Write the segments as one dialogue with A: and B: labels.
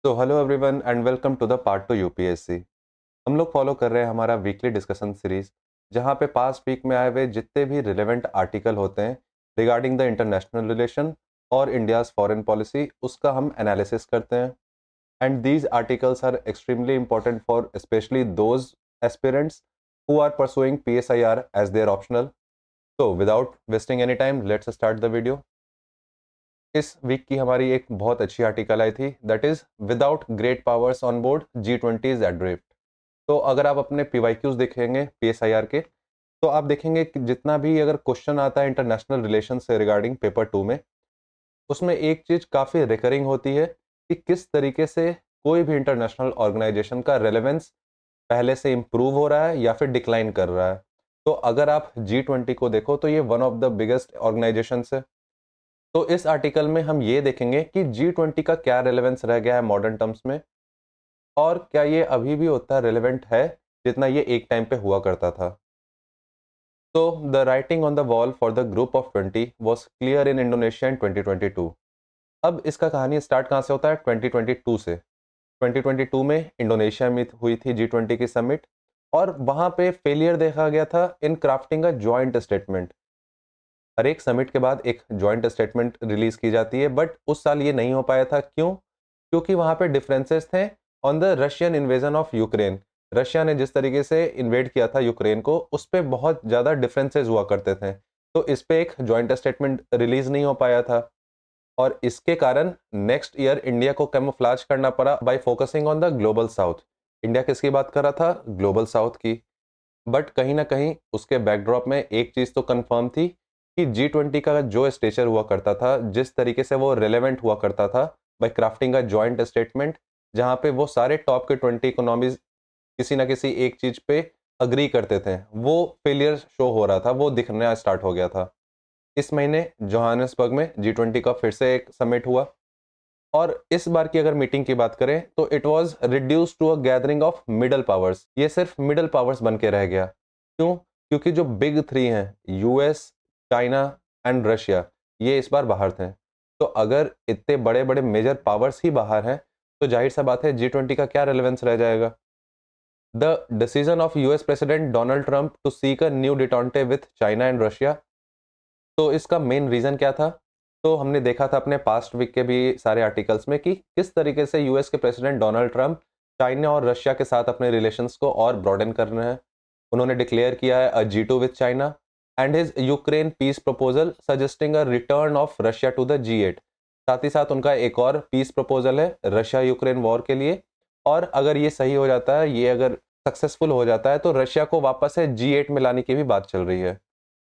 A: So hello everyone and welcome to the part two UPSC. हम लोग follow कर रहे हैं हमारा वीकली डिस्कशन सीरीज, जहाँ पे पास्ट वीक में आए हुए जितने भी रिलेवेंट आर्टिकल होते हैं रिगार्डिंग द इंटरनेशनल रिलेशन और इंडियाज़ फॉरेन पॉलिसी, उसका हम एनालिसिस करते हैं। And these articles are extremely important for specially those aspirants who are pursuing PSIR as their optional. तो without wasting any time let's start the video. इस week की हमारी एक बहुत अच्छी आर्टिकल आई थी, that is without great powers on board G20 is adrift. तो अगर आप अपने PYQs देखेंगे PSIR के, तो आप देखेंगे कि जितना भी अगर क्वेश्चन आता है इंटरनेशनल रिलेशन से रिगार्डिंग पेपर 2 में, उसमें एक चीज़ काफ़ी रिकरिंग होती है कि किस तरीके से कोई भी इंटरनेशनल ऑर्गेनाइजेशन का रेलेवेंस पहले से इम्प्रूव हो रहा है या फिर डिक्लाइन कर रहा है। तो अगर आप G20 को देखो तो ये one of the biggest organisation है। तो इस आर्टिकल में हम ये देखेंगे कि G20 का क्या रेलेवेंस रह गया है मॉडर्न टर्म्स में, और क्या ये अभी भी उतना रेलेवेंट है जितना ये एक टाइम पे हुआ करता था। तो the writing on the wall for the group of 20 was clear in Indonesia in 2022। अब इसका कहानी स्टार्ट कहाँ से होता है? 2022 से। 2022 में इंडोनेशिया में हुई थी G20 की समिट, और वहाँ पे फेलियर देखा गया था इन क्राफ्टिंग अ जॉइंट स्टेटमेंट। हर एक समिट के बाद एक जॉइंट स्टेटमेंट रिलीज की जाती है, बट उस साल ये नहीं हो पाया था। क्यों? क्योंकि वहाँ पे डिफरेंसेस थे on the Russian invasion of Ukraine. Russia ने जिस तरीके से इन्वेड किया था यूक्रेन को, उस पर बहुत ज़्यादा डिफरेंसेस हुआ करते थे। तो इस पे एक जॉइंट स्टेटमेंट रिलीज नहीं हो पाया था, और इसके कारण नेक्स्ट ईयर इंडिया को कैमोफ्लेज करना पड़ा bye focusing on the global south. India किसकी बात कर रहा था? ग्लोबल साउथ की। बट कहीं ना कहीं उसके बैकड्रॉप में एक चीज़ तो कंफर्म थी कि G20 का जो स्टेचर हुआ करता था, जिस तरीके से वो रिलेवेंट हुआ करता था by crafting a joint statement, जहाँ पे वो सारे टॉप के 20 इकोनॉमीज किसी ना किसी एक चीज़ पे अग्री करते थे, वो फेलियर शो हो रहा था, वो दिखना स्टार्ट हो गया था। इस महीने जोहानिसबर्ग में G20 का फिर से एक समिट हुआ, और इस बार की अगर मीटिंग की बात करें तो it was reduce to a gathering of middle powers. ये सिर्फ मिडल पावर्स बन के रह गया। क्यों? क्योंकि जो बिग थ्री हैं, US, चाइना एंड रशिया, ये इस बार बाहर थे। तो अगर इतने बड़े बड़े मेजर पावर्स ही बाहर हैं, तो जाहिर सा बात है G20 का क्या रेलेवेंस रह जाएगा। The decision of US president Donald Trump to seek a new detente with China and Russia, तो इसका मेन रीज़न क्या था? तो हमने देखा था अपने पास्ट वीक के भी सारे आर्टिकल्स में कि किस तरीके से US के प्रेसिडेंट डोनाल्ड ट्रंप चाइना और रशिया के साथ अपने रिलेशंस को और ब्रॉडन कर रहे हैं। उन्होंने डिक्लेयर किया है G2 with China and his Ukraine peace proposal suggesting a return of Russia to the G8। साथ ही साथ उनका एक और पीस प्रपोजल है रशिया यूक्रेन वॉर के लिए, और अगर ये सही हो जाता है, ये अगर सक्सेसफुल हो जाता है, तो रशिया को वापस से G8 में लाने की भी बात चल रही है।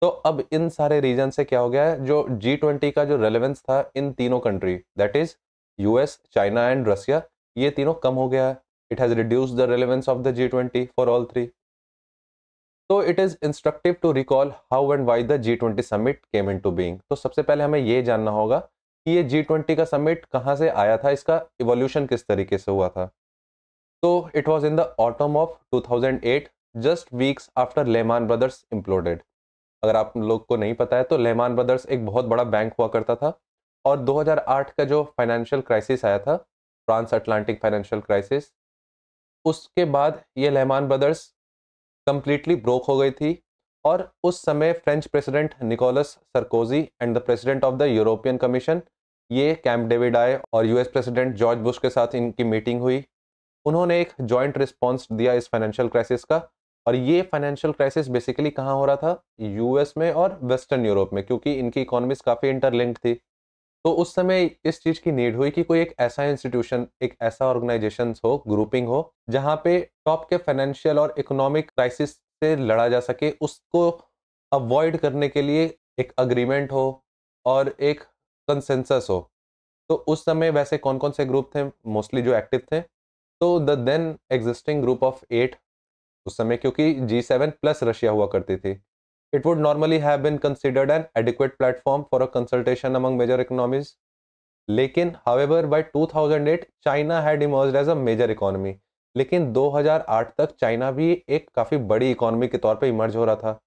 A: तो अब इन सारे रीजन से क्या हो गया है, जो G20 का जो रेलेवेंस था इन तीनों country, that is US, China and Russia, ये तीनों कम हो गया है। It has reduce the relevance of the G20 for all three. तो it is instructive to recall how and why the G20 summit came into being. तो सबसे पहले हमें ये जानना होगा कि ये G20 का समिट कहाँ से आया था, इसका इवोल्यूशन किस तरीके से हुआ था। तो it was in the autumn of 2008, just weeks after Lehman Brothers imploded. अगर आप लोग को नहीं पता है तो लेहमान ब्रदर्स एक बहुत बड़ा बैंक हुआ करता था, और 2008 का जो फाइनेंशियल क्राइसिस आया था, ट्रांस अटलांटिक फाइनेंशियल क्राइसिस, उसके बाद ये लेहमान ब्रदर्स कंप्लीटली ब्रोक हो गई थी। और उस समय French president Nicolas Sarkozy and the president of the European commission, ये कैंप डेविड आए, और US प्रेसिडेंट जॉर्ज बुश के साथ इनकी मीटिंग हुई। उन्होंने एक जॉइंट रिस्पॉन्स दिया इस फाइनेंशियल क्राइसिस का। और ये फाइनेंशियल क्राइसिस बेसिकली कहाँ हो रहा था? US में और वेस्टर्न यूरोप में, क्योंकि इनकी इकोनॉमीज काफ़ी इंटरलिंक्ड थी। तो उस समय इस चीज़ की नीड हुई कि कोई एक ऐसा इंस्टीट्यूशन, एक ऐसा ऑर्गेनाइजेशन हो, ग्रुपिंग हो, जहाँ पे टॉप के फाइनेंशियल और इकोनॉमिक क्राइसिस से लड़ा जा सके, उसको अवॉइड करने के लिए एक अग्रीमेंट हो और एक कंसेंसस हो। तो उस समय वैसे कौन कौन से ग्रुप थे मोस्टली जो एक्टिव थे? तो the then existing group of 8 उस समय, क्योंकि G7 प्लस रशिया हुआ करती थी, it would normally have been considered an adequate platform for a consultation among major economies. लेकिन however by 2008 China had emerged as a major economy. लेकिन 2008 तक China भी एक काफ़ी बड़ी इकोनॉमी के तौर पे इमर्ज हो रहा था,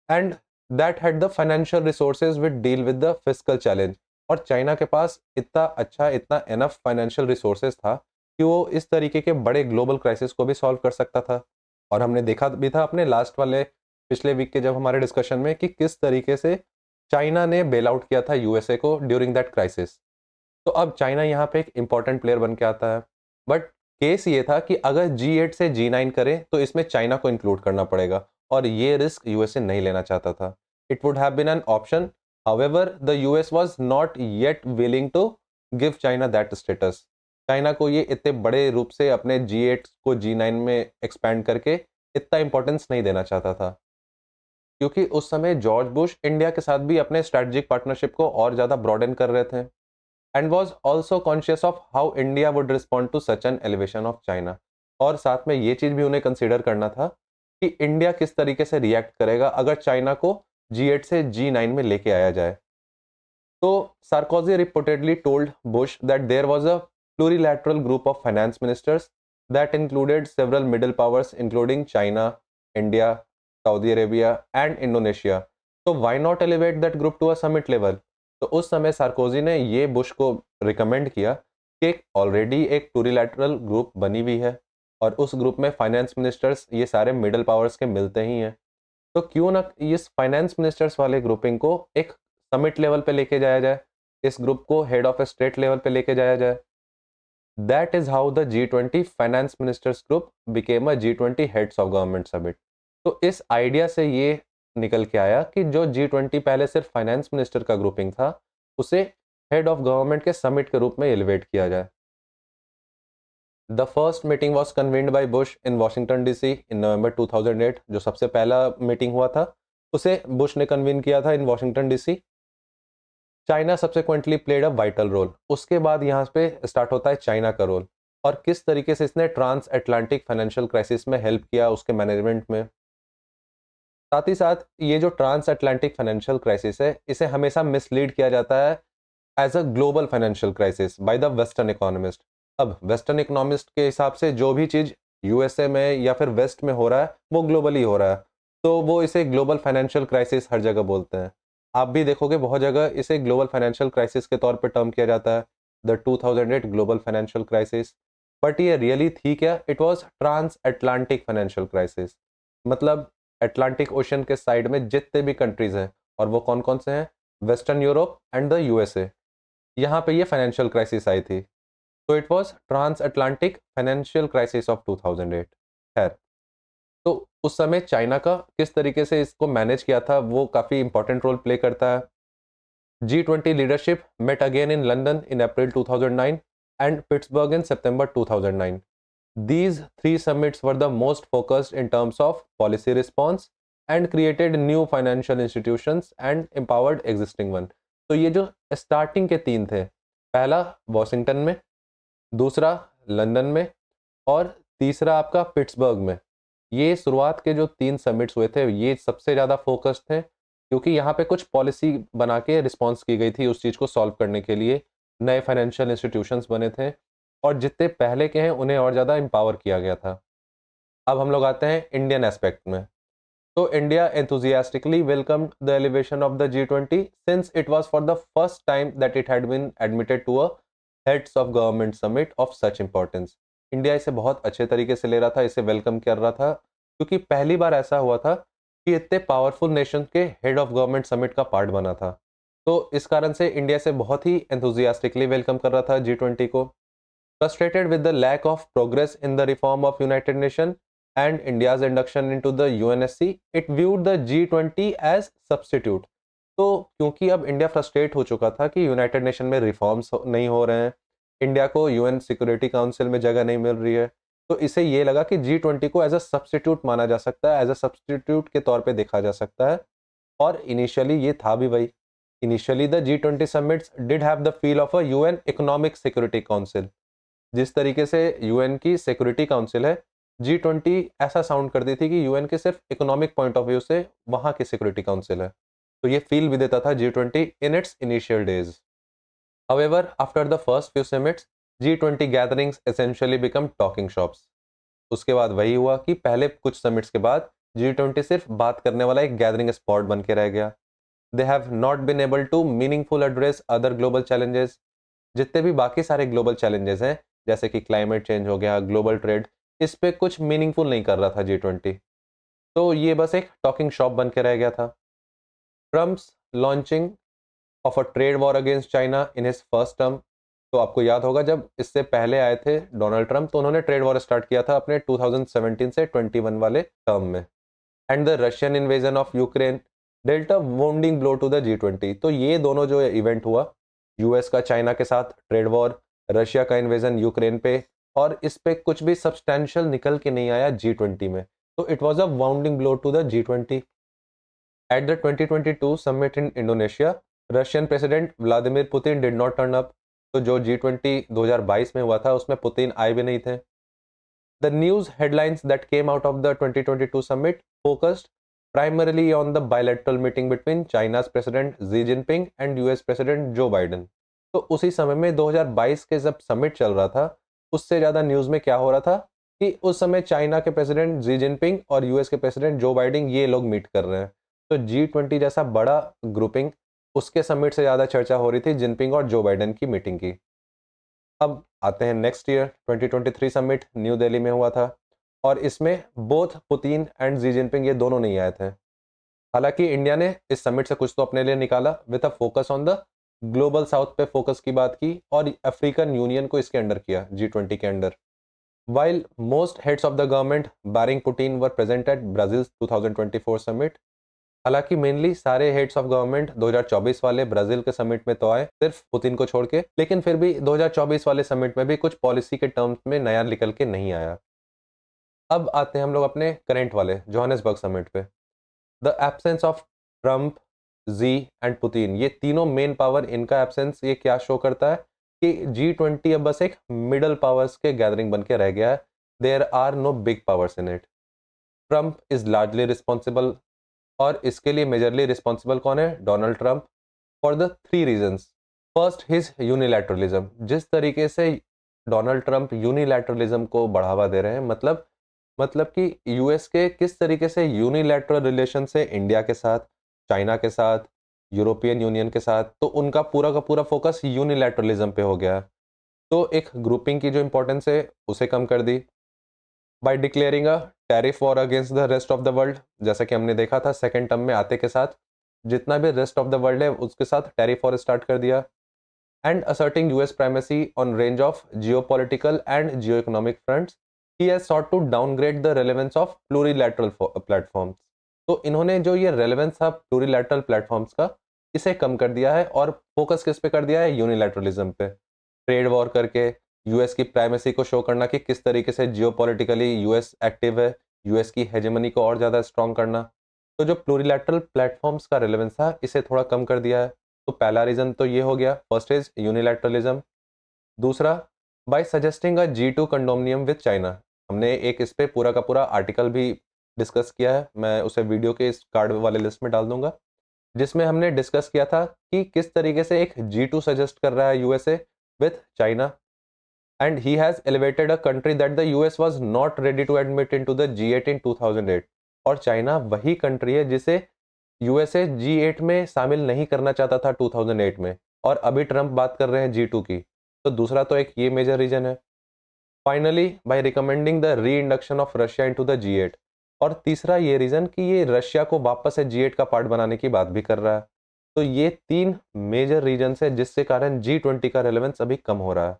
A: and that had the financial resources with deal with the fiscal challenge. और चाइना के पास इतना अच्छा, इतना एनफ फाइनेंशियल रिसोर्सेज था कि वो इस तरीके के बड़े ग्लोबल क्राइसिस को भी सॉल्व कर सकता था। और हमने देखा भी था अपने लास्ट वाले पिछले वीक के जब हमारे डिस्कशन में कि किस तरीके से चाइना ने बेल आउट किया था यूएसए को ड्यूरिंग दैट क्राइसिस। तो अब चाइना यहाँ पे एक इंपॉर्टेंट प्लेयर बन के आता है। बट केस ये था कि अगर G8 से G9 करें तो इसमें चाइना को इंक्लूड करना पड़ेगा, और ये रिस्क यूएसए नहीं लेना चाहता था। It would have been an option, however the US was not yet willing to give China that status. China को ये इतने बड़े रूप से अपने G8 को G9 में एक्सपैंड करके इतना इंपॉर्टेंस नहीं देना चाहता था, क्योंकि उस समय जॉर्ज बुश इंडिया के साथ भी अपने स्ट्रेटजिक पार्टनरशिप को और ज़्यादा ब्रॉडन कर रहे थे, and was also conscious of how India would respond to such an elevation of China. और साथ में ये चीज़ भी उन्हें कंसिडर करना था कि इंडिया किस तरीके से रिएक्ट करेगा अगर चाइना को G8 से G9 में लेके आया जाए। तो Sarkozy reportedly told Bush that there was a plurilateral group of finance ministers that included several middle powers including China, India, Saudi Arabia and Indonesia. So why not elevate that group to a summit level? तो उस समय Sarkozy ने ये Bush को recommend किया कि already एक प्लूरिलैटरल group बनी हुई है और उस ग्रुप में फाइनेंस मिनिस्टर्स ये सारे मिडल पावर्स के मिलते ही हैं, तो क्यों ना इस फाइनेंस मिनिस्टर्स वाले ग्रुपिंग को एक समिट लेवल पे लेके जाया जाए, इस ग्रुप को हेड ऑफ स्टेट लेवल पे लेके जाया जाए। That is how the G20 Finance Ministers Group became a G20 Heads of Government Summit. तो इस आइडिया से ये निकल के आया कि जो G20 पहले सिर्फ फाइनेंस मिनिस्टर का ग्रुपिंग था, उसे हेड ऑफ गवर्नमेंट के समिट के रूप में एलिवेट किया जाए। The first meeting was convened by Bush in Washington DC in November 2008। जो सबसे पहला मीटिंग हुआ था उसे बुश ने कन्वीन किया था in Washington DC. China subsequently played a vital role. उसके बाद यहाँ पे स्टार्ट होता है चाइना का रोल, और किस तरीके से इसने ट्रांस अटलांटिक फाइनेंशियल क्राइसिस में हेल्प किया उसके मैनेजमेंट में। साथ ही साथ ये जो ट्रांस अटलांटिक फाइनेंशियल क्राइसिस है, इसे हमेशा मिसलीड किया जाता है as a global financial crisis by the western economist. अब वेस्टर्न इकोनॉमिस्ट के हिसाब से जो भी चीज़ यूएसए में या फिर वेस्ट में हो रहा है वो ग्लोबली हो रहा है, तो वो इसे ग्लोबल फाइनेंशियल क्राइसिस हर जगह बोलते हैं। आप भी देखोगे बहुत जगह इसे ग्लोबल फाइनेंशियल क्राइसिस के तौर पे टर्म किया जाता है, the 2008 global financial crisis. But ये रियली थी क्या? It was trans Atlantic financial crisis. मतलब अटलांटिक ओशन के साइड में जितने भी कंट्रीज हैं, और वो कौन कौन से हैं? Western Europe and the USA, यहाँ पे ये फाइनेंशियल क्राइसिस आई थी। तो it was trans Atlantic financial crisis of 2008। खैर, तो उस समय चाइना का किस तरीके से इसको मैनेज किया था वो काफ़ी इंपॉर्टेंट रोल प्ले करता है। G20 leadership met again in London in April 2009 and Pittsburgh in September 2009. These three summits were the most focused in terms of policy response and created new financial institutions and empowered existing one. तो ये जो starting के तीन थे, पहला Washington में, दूसरा London में, और तीसरा आपका पिट्सबर्ग में। ये शुरुआत के जो तीन समिट्स हुए थे ये सबसे ज़्यादा फोकस्ड थे, क्योंकि यहाँ पे कुछ पॉलिसी बना के रिस्पॉन्स की गई थी उस चीज़ को सॉल्व करने के लिए। नए फाइनेंशियल इंस्टीट्यूशंस बने थे और जितने पहले के हैं उन्हें और ज़्यादा एम्पावर किया गया था। अब हम लोग आते हैं इंडियन एस्पेक्ट में। तो India enthusiastically welcomed the elevation of the G20 since it was for the first time that it had been admitted to a heads of government summit of such importance. India इसे बहुत अच्छे तरीके से ले रहा था, इसे वेलकम कर रहा था, क्योंकि पहली बार ऐसा हुआ था कि इतने पावरफुल नेशन के हेड ऑफ गवर्नमेंट समिट का पार्ट बना था। तो इस कारण से इंडिया से बहुत ही enthusiastically वेलकम कर रहा था G20 को। Frustrated with the lack of progress in the reform of United Nations and India's induction into the UNSC, it viewed the G20 as substitute. तो क्योंकि अब इंडिया फ्रस्ट्रेट हो चुका था कि यूनाइटेड नेशन में रिफॉर्म्स नहीं हो रहे हैं, इंडिया को यूएन सिक्योरिटी काउंसिल में जगह नहीं मिल रही है, तो इसे ये लगा कि G20 को एज अ सब्सटीट्यूट माना जा सकता है, एज अ सब्सटीट्यूट के तौर पे देखा जा सकता है। और इनिशियली ये था भी वही। Initially the G20 summits did have the feel of a UN economic security council. जिस तरीके से यूएन की सिक्योरिटी काउंसिल है, G20 ऐसा साउंड करती थी कि यूएन के सिर्फ इकोनॉमिक पॉइंट ऑफ व्यू से वहाँ की सिक्योरिटी काउंसिल है। तो ये फील भी देता था G20 in its initial days. However, after the first few summits, G20 gatherings essentially become talking shops. उसके बाद वही हुआ कि पहले कुछ समिट्स के बाद G20 सिर्फ बात करने वाला एक गैदरिंग स्पॉट बन के रह गया। They have not been able to meaningful address other global challenges. जितने भी बाकी सारे ग्लोबल चैलेंजेस हैं, जैसे कि क्लाइमेट चेंज हो गया, ग्लोबल ट्रेड, इस पे कुछ मीनिंगफुल नहीं कर रहा था G20। तो ये बस एक टॉकिंग शॉप बन के रह गया था। Trump's launching of a trade war against China in his first term. तो आपको याद होगा जब इससे पहले आए थे डोनाल्ड ट्रम्प, तो उन्होंने ट्रेड वॉर स्टार्ट किया था अपने 2017 से 21 वाले टर्म में। And the Russian invasion of Ukraine dealt a wounding blow to the G20। तो ये दोनों जो इवेंट हुआ, यूएस का चाइना के साथ ट्रेड वॉर, रशिया का इन्वेजन यूक्रेन पे, और इस पे कुछ भी सब्सटैंशियल निकल के नहीं आया G20 में। तो it was a wounding blow to the G20। At the 2022 summit in Indonesia, Russian president Vladimir Putin did not turn up. तो जो G20 2022 में हुआ था उसमें पुतिन आए भी नहीं थे। The news headlines that came out of the 2022 summit focused primarily on the bilateral meeting between China's President Xi Jinping and US President Joe Biden। तो उसी समय में 2022 के जब समिट चल रहा था, उससे ज़्यादा न्यूज़ में क्या हो रहा था कि उस समय चाइना के प्रेसिडेंट जी जिनपिंग और यूएस के प्रेसिडेंट जो बाइडेन ये लोग मीट कर रहे हैं। तो G20 जैसा बड़ा ग्रुपिंग, उसके समिट से ज़्यादा चर्चा हो रही थी जिनपिंग और जो बाइडेन की मीटिंग की। अब आते हैं next year 2023 summit new Delhi में हुआ था, और इसमें both Putin and Xi Jinping ये दोनों नहीं आए थे। हालांकि इंडिया ने इस समिट से कुछ तो अपने लिए निकाला, with a focus on the global south पे फोकस की बात की, और अफ्रीकन यूनियन को इसके अंडर किया G20 के under. While most heads of the government barring Putin were present at Brazil 2024 summit. हालांकि मेनली सारे हेड्स ऑफ गवर्नमेंट 2024 वाले ब्राजील के समिट में तो आए, सिर्फ पुतिन को छोड़ के, लेकिन फिर भी 2024 वाले समिट में भी कुछ पॉलिसी के टर्म्स में नया निकल के नहीं आया। अब आते हैं हम लोग अपने करंट वाले जोहानिसबर्ग समिट पे। The absence of Trump, Xi and Putin, ये तीनों मेन पावर, इनका एब्सेंस ये क्या शो करता है कि G20 अब बस एक मिडल पावर्स के गैदरिंग बन के रह गया है। There are no big powers in it. Trump is largely responsible, और इसके लिए मेजरली रिस्पॉन्सिबल कौन है? Donald Trump, for the three reasons. First, his unilateralism. जिस तरीके से डोनाल्ड ट्रंप यूनिलैटरलिज्म को बढ़ावा दे रहे हैं, मतलब कि यूएस के किस तरीके से यूनिलैटरल रिलेशन से इंडिया के साथ, चाइना के साथ, यूरोपियन यूनियन के साथ, तो उनका पूरा का पूरा फोकस यूनिलैटरलिज्म पे हो गया। तो एक ग्रुपिंग की जो इंपॉर्टेंस है उसे कम कर दी by declaring a tariff war against the rest of the world. जैसा कि हमने देखा था सेकेंड टर्म में आते के साथ, जितना भी रेस्ट ऑफ द वर्ल्ड है उसके साथ टैरिफ वॉर स्टार्ट कर दिया। And asserting US primacy on range of geopolitical and geo economic fronts, he has sought to downgrade the relevance of plurilateral platforms. तो इन्होंने जो ये रेलेवेंस था प्लूरीलैटरल प्लेटफॉर्म्स का, इसे कम कर दिया है, और फोकस किस पे कर दिया है? यूनिलैटरलिज्म पे। ट्रेड वॉर करके यूएस की प्राइमेसी को शो करना कि किस तरीके से जियोपॉलिटिकली यूएस एक्टिव है, यूएस की हेजेमनी को और ज़्यादा स्ट्रॉन्ग करना। तो जो प्लूरीलैटरल प्लेटफॉर्म्स का रिलेवेंस था, इसे थोड़ा कम कर दिया है। तो पहला रीज़न तो ये हो गया, फर्स्ट इज यूनिलैटरलिज्म। दूसरा, by suggesting a G2 condominium with China. हमने एक इस पे पूरा का पूरा आर्टिकल भी डिस्कस किया है, मैं उसे वीडियो के इस कार्ड वाले लिस्ट में डाल दूंगा, जिसमें हमने डिस्कस किया था कि किस तरीके से एक G2 सजेस्ट कर रहा है USA with China, and he has elevated a country that the US was not ready to admit into the G8 in 2008। और चाइना वही कंट्री है जिसे यूएसए G8 में शामिल नहीं करना चाहता था 2008 में, और अभी ट्रंप बात कर रहे हैं G2 की। तो दूसरा तो एक ये मेजर रीजन है। फाइनली, बाय रिकमेंडिंग द री induction of Russia into the G8। और तीसरा ये रीजन कि ये रशिया को वापस से G8 का पार्ट बनाने की बात भी कर रहा है। तो ये तीन मेजर रीजन है जिससे कारण G20 का रेलेवेंस अभी कम हो रहा है।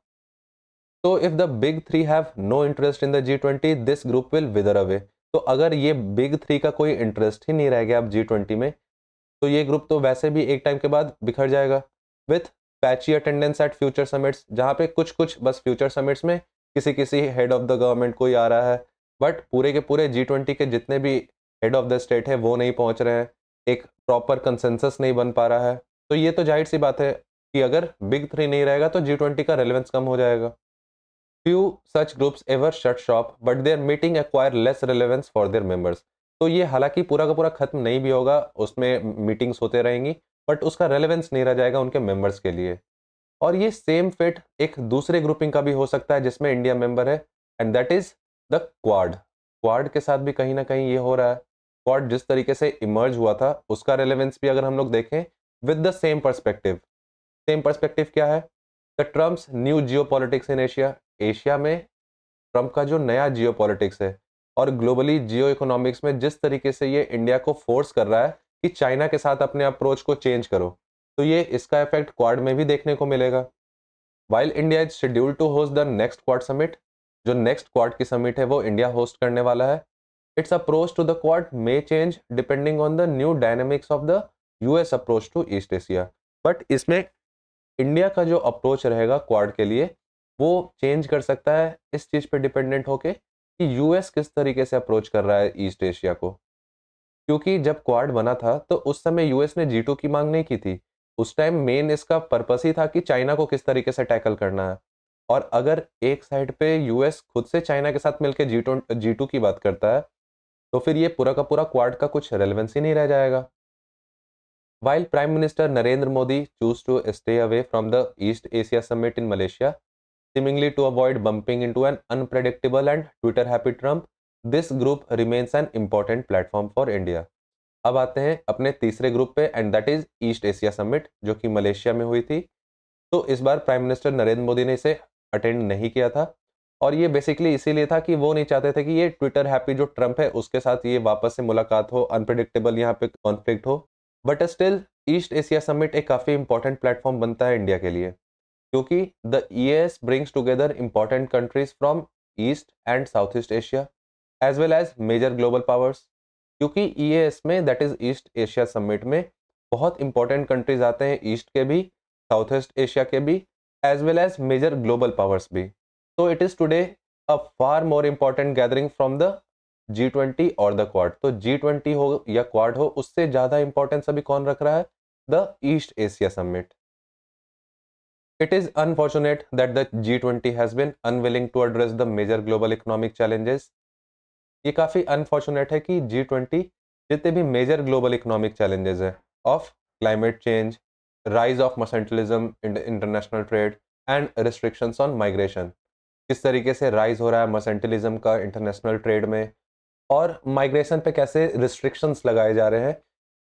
A: तो if the big three have no interest in the G20, this group will wither away. तो अगर ये बिग थ्री का कोई इंटरेस्ट ही नहीं रह गया अब G20 में, तो ये ग्रुप तो वैसे भी एक टाइम के बाद बिखर जाएगा। With patchy attendance eight future summits, जहाँ पे कुछ कुछ बस फ्यूचर समिट्स में किसी किसी हेड ऑफ द गवर्नमेंट कोई आ रहा है, बट पूरे के पूरे G20 के जितने भी हेड ऑफ द स्टेट है वो नहीं पहुँच रहे हैं, एक प्रॉपर कंसेंसस नहीं बन पा रहा है। तो ये तो जाहिर सी बात है कि अगर बिग थ्री नहीं रहेगा तो G20 का रेलेवेंस कम हो जाएगा। Few such groups ever shut shop, but their meeting acquire less relevance for their members। तो ये हालांकि पूरा का पूरा खत्म नहीं भी होगा, उसमें मीटिंग्स होते रहेंगी, बट उसका रेलेवेंस नहीं रह जाएगा उनके मेंबर्स के लिए। और ये सेम फिट एक दूसरे ग्रुपिंग का भी हो सकता है जिसमें इंडिया मेंबर है, and that is the quad. Quad के साथ भी कहीं ना कहीं ये हो रहा है। क्वाड जिस तरीके से इमर्ज हुआ था उसका रेलेवेंस भी अगर हम लोग देखें विद द सेम पर्सपेक्टिव क्या है? The Trump's new geopolitics in Asia. Asia में ट्रम्प का जो नया जियोपॉलिटिक्स है और ग्लोबली जियो इकोनॉमिक्स में जिस तरीके से ये इंडिया को फोर्स कर रहा है कि चाइना के साथ अपने अप्रोच को चेंज करो, तो ये इसका इफेक्ट क्वाड में भी देखने को मिलेगा। While India is scheduled to host the next Quad summit, जो नेक्स्ट क्वाड की समिट है वो इंडिया होस्ट करने वाला है। Its approach to the Quad may change depending on the new dynamics of the US approach to East Asia. But इसमें India का जो अप्रोच रहेगा क्वाड के लिए वो चेंज कर सकता है इस चीज़ पे डिपेंडेंट होके कि यूएस किस तरीके से अप्रोच कर रहा है ईस्ट एशिया को। क्योंकि जब क्वाड बना था तो उस समय यूएस ने जी2 की मांग नहीं की थी। उस टाइम मेन इसका पर्पस ही था कि चाइना को किस तरीके से टैकल करना है। और अगर एक साइड पे यूएस खुद से चाइना के साथ मिलकर जी2 की बात करता है तो फिर ये पूरा का पूरा क्वाड का कुछ रेलेवेंस ही नहीं रह जाएगा। While Prime Minister Narendra Modi chose to stay away from the East Asia Summit in Malaysia, seemingly to avoid bumping into an unpredictable and Twitter-happy Trump, this group remains an important platform for India. अब आते हैं अपने तीसरे group पे and that is East Asia summit जो कि Malaysia में हुई थी। तो इस बार प्राइम मिनिस्टर नरेंद्र मोदी ने इसे अटेंड नहीं किया था और ये बेसिकली इसीलिए था कि वो नहीं चाहते थे कि ये ट्विटर हैप्पी जो ट्रम्प है उसके साथ ये वापस से मुलाकात हो, अनप्रिडिक्टेबल यहाँ पे कॉन्फ्लिक्ट हो। But still east Asia summit एक काफ़ी इंपॉर्टेंट प्लेटफॉर्म बनता है इंडिया के लिए, क्योंकि the EAS brings together important countries from East and South East Asia as well as major global powers. क्योंकि ईएएस में that is East Asia summit में बहुत इंपॉर्टेंट कंट्रीज आते हैं, ईस्ट के भी, साउथ ईस्ट एशिया के भी, as well as major global powers भी। तो it is today a far more important gathering from the G20 और द क्वाड। तो G20 हो या क्वाड हो, उससे ज्यादा इंपॉर्टेंस अभी कौन रख रहा है? The East Asia summit. It is unfortunate that the G20 has been unwilling to address the major global economic challenges. ये काफी अनफॉर्चुनेट है कि G20 जितने भी मेजर ग्लोबल इकोनॉमिक चैलेंजेस है of climate change, rise of mercantilism in international trade and restrictions on migration, किस तरीके से राइज हो रहा है मर्सेंटलिज्म का इंटरनेशनल ट्रेड में और माइग्रेशन पे कैसे रिस्ट्रिक्शंस लगाए जा रहे हैं,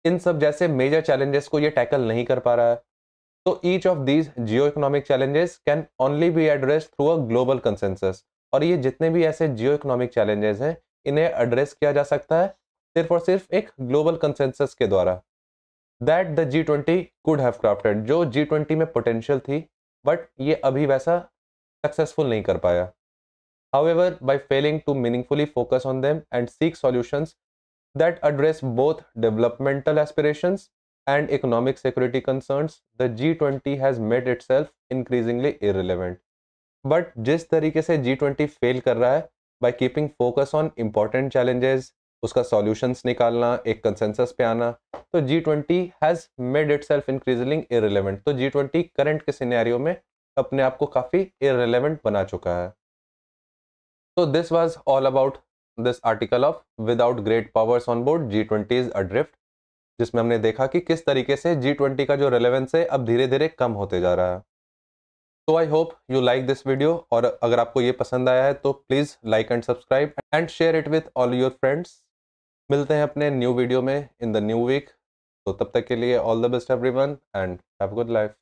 A: इन सब जैसे मेजर चैलेंजेस को ये टैकल नहीं कर पा रहा है। तो each of these Jio economic challenges can only be addressed through a global consensus. और ये जितने भी ऐसे जियो इकोनॉमिक चैलेंजेस हैं इन्हें एड्रेस किया जा सकता है सिर्फ और सिर्फ एक ग्लोबल कंसेंसस के द्वारा that the G20 could have crafted, जो G20 में पोटेंशियल थी बट ये अभी वैसा सक्सेसफुल नहीं कर पाया। However, by failing to meaningfully focus on them and seek solutions that address both developmental aspirations and economic security concerns, the G20 has made itself increasingly irrelevant. But जिस तरीके से G20 फेल कर रहा है by keeping focus on important challenges, उसका solutions निकालना, एक consensus पे आना, तो G20 has made itself increasingly irrelevant। तो G20 करंट के सिनेरियो में अपने आप को काफ़ी irrelevant बना चुका है। So this was all about this article of without great powers on board G20 is adrift, जिसमें हमने देखा कि किस तरीके से G20 का जो रेलेवेंस है अब धीरे धीरे कम होते जा रहा है। तो I hope you like this video, और अगर आपको ये पसंद आया है तो please like and subscribe and share it with all your friends. मिलते हैं अपने न्यू वीडियो में इन द न्यू वीक। तो तब तक के लिए all the best everyone and have a good life.